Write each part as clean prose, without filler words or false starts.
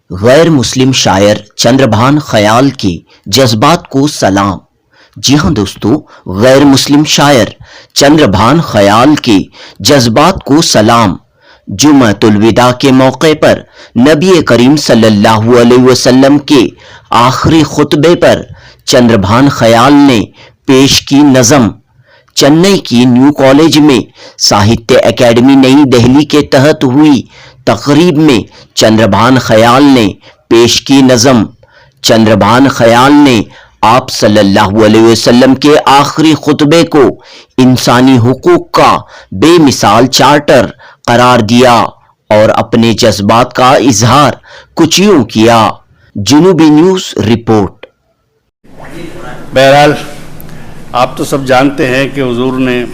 गैर मुस्लिम शायर चंद्रभान ख़याल के जज्बात को सलाम। जी हाँ दोस्तों, गैर मुस्लिम शायर चंद्रभान ख़याल के जज्बात को सलाम। जुम्मतुल विदा के मौके पर नबी करीम सल्लल्लाहु अलैहि वसल्लम के आखिरी खुतबे पर चंद्रभान ख़याल ने पेश की नज़म। चेन्नई की न्यू कॉलेज में साहित्य एकेडमी नई दिल्ली के तहत हुई तकरीब में चंद्रभान ख़याल ने पेश की नज़म। चंद्रभान ख़याल ने आप सल्लल्लाहु अलैहि वसल्लम के आखिरी खुतबे को इंसानी हुकूक का बेमिसाल चार्टर करार दिया और अपने जज्बात का इजहार कुछ यूं किया। जुनूबी न्यूज़ रिपोर्ट। बहरहाल आप तो सब जानते हैं कि हुजूर ने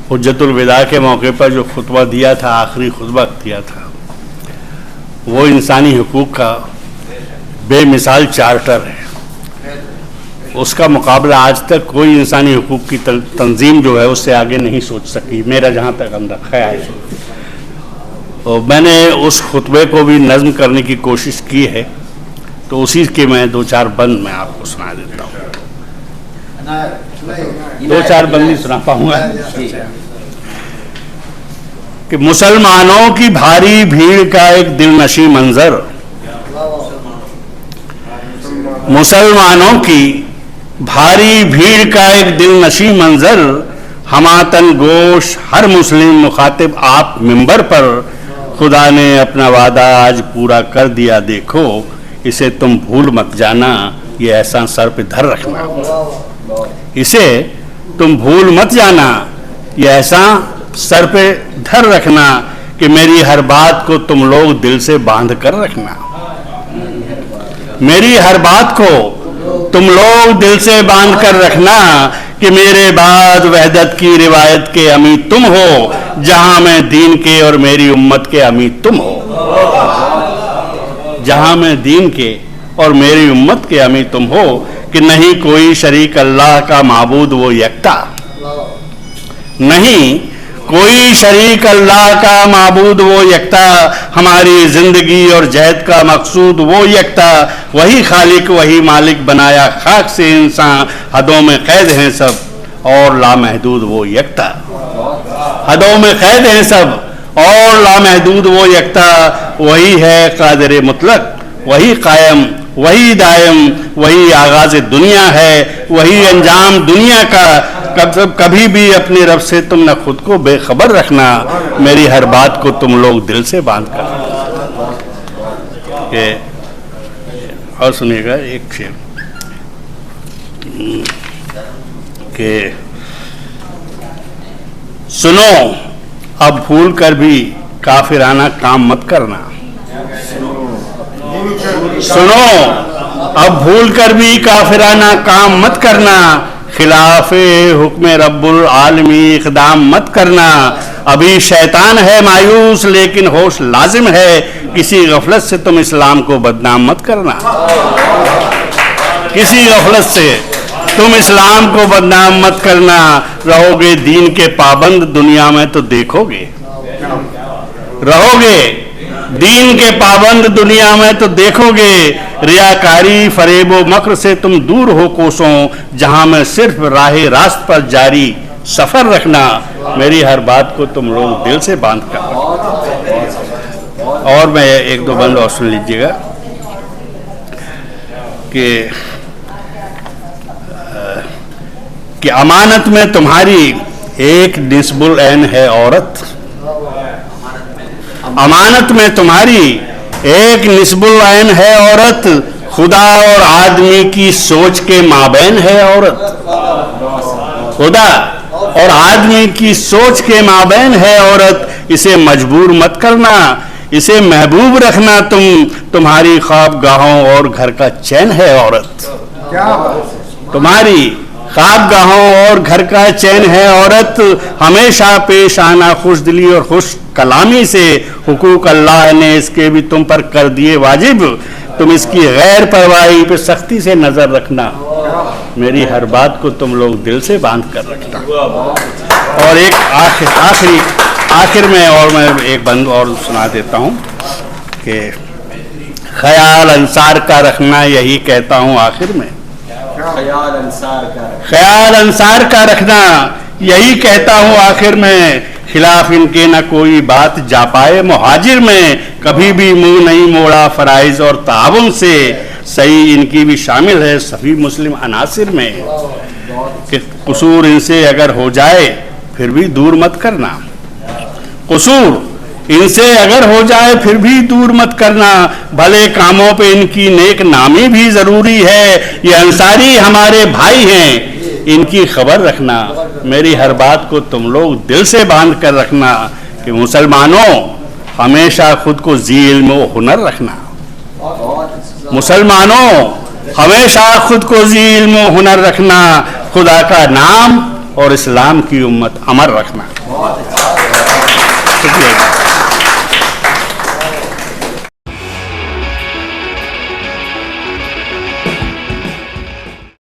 हुज्जतुल विदा के मौके पर जो खुतबा दिया था, आखिरी खुतबा दिया था, वो इंसानी हुकूक का बेमिसाल चार्टर है। उसका मुकाबला आज तक कोई इंसानी हुकूक की तंजीम जो है उससे आगे नहीं सोच सकी, मेरा जहाँ तक अंदर ख्याल है। तो मैंने उस खुतबे को भी नज़्म करने की कोशिश की है, तो उसी के मैं दो चार बंद मैं आपको सुना देता हूँ। दो चार बंद नहीं सुना पाऊंगा। कि मुसलमानों की भारी भीड़ का एक दिलनशी मंजर, मुसलमानों की भारी भीड़ का एक दिलनशी मंजर, हमातन गोश हर मुस्लिम मुखातिब आप मिंबर पर, खुदा ने अपना वादा आज पूरा कर दिया देखो, इसे तुम भूल मत जाना, ये ऐसा सर पे धर रखना। इसे तुम भूल मत जाना, ये ऐसा सर पे धर रखना कि मेरी हर बात को तुम लोग दिल से बांध कर रखना। मेरी हर बात को तुम लोग दिल से बांध कर रखना कि मेरे बाद वहदत की रिवायत के अमी तुम हो, जहां मैं दीन के और मेरी उम्मत के अमी तुम हो। जहां मैं दीन के और मेरी उम्मत के अमी तुम हो, कि नहीं कोई शरीक अल्लाह का माबूद वो यकता, नहीं कोई शरीक अल्लाह का माबूद वो यकता, हमारी जिंदगी और जहद का मकसूद वो यकता, वही खालिक वही मालिक बनाया खाक से इंसान, हदों में कैद हैं सब और लामहदूद वो यकता। हदों में कैद हैं सब और लामहदूद वो यकता, वही है कादिर मुतलक, वही कायम, वही दायम, वही आगाज दुनिया है, वही अंजाम दुनिया का। कभी भी अपने रब से तुम न खुद को बेखबर रखना, मेरी हर बात को तुम लोग दिल से बांध कर। और सुनिएगा एक शेर के, सुनो अब भूल कर भी काफिराना काम मत करना। सुनो अब भूल कर भी काफिराना काम मत करना, खिलाफे हुक्म रब्बुल आलमी इक़दाम मत करना। अभी शैतान है मायूस लेकिन होश लाजिम है, किसी गफलत से तुम इस्लाम को बदनाम मत करना। किसी गफलत से तुम इस्लाम को बदनाम मत करना, रहोगे दीन के पाबंद दुनिया में तो देखोगे, रहोगे दीन के पाबंद दुनिया में तो देखोगे, रियाकारी फरेब व मक्र से तुम दूर हो कोसों, जहां में सिर्फ राहे रास्त पर जारी सफर रखना, मेरी हर बात को तुम लोग दिल से बांध कर। और मैं एक दो बंद और सुन लीजिएगा कि अमानत में तुम्हारी एक निस्बुल ऐन है औरत, अमानत में तुम्हारी एक निस्बुल ऐन है औरत, खुदा और आदमी की सोच के माबैन है औरत। खुदा और आदमी की सोच के माबैन है औरत, इसे मजबूर मत करना, इसे महबूब रखना तुम्हारी ख्वाबगाहों और घर का चैन है औरत। तुम्हारी ख्वाबगाहों और घर का चैन है औरत, हमेशा पेश आना खुश दिली और खुश कलामी से, हुकूक अल्लाह ने इसके भी तुम पर कर दिए वाजिब, तुम इसकी गैर परवाही पे सख्ती से नजर रखना, मेरी हर बात को तुम लोग दिल से बांध कर रखना। और एक आखिर में और मैं एक बंद और सुना देता हूँ कि ख्याल अंसार का रखना, यही कहता हूँ आखिर में, ख्याल अंसार का रखना, यही कहता हूँ आखिर में, खिलाफ इनके न कोई बात जा पाए मुहाजिर में, कभी भी मुंह नहीं मोड़ा फराइज और ताउन से, सही इनकी भी शामिल है सभी मुस्लिम अनासिर में, कि कसूर इनसे अगर हो जाए फिर भी दूर मत करना, कसूर इनसे अगर हो जाए फिर भी दूर मत करना, भले कामों पे इनकी नेक नामी भी जरूरी है, ये अंसारी हमारे भाई हैं, इनकी खबर रखना, मेरी हर बात को तुम लोग दिल से बांध कर रखना, कि मुसलमानों हमेशा खुद को ज़ी इल्म व हुनर रखना, मुसलमानों हमेशा खुद को ज़ी इल्म व हुनर रखना, खुदा का नाम और इस्लाम की उम्मत अमर रखना। शुक्रिया।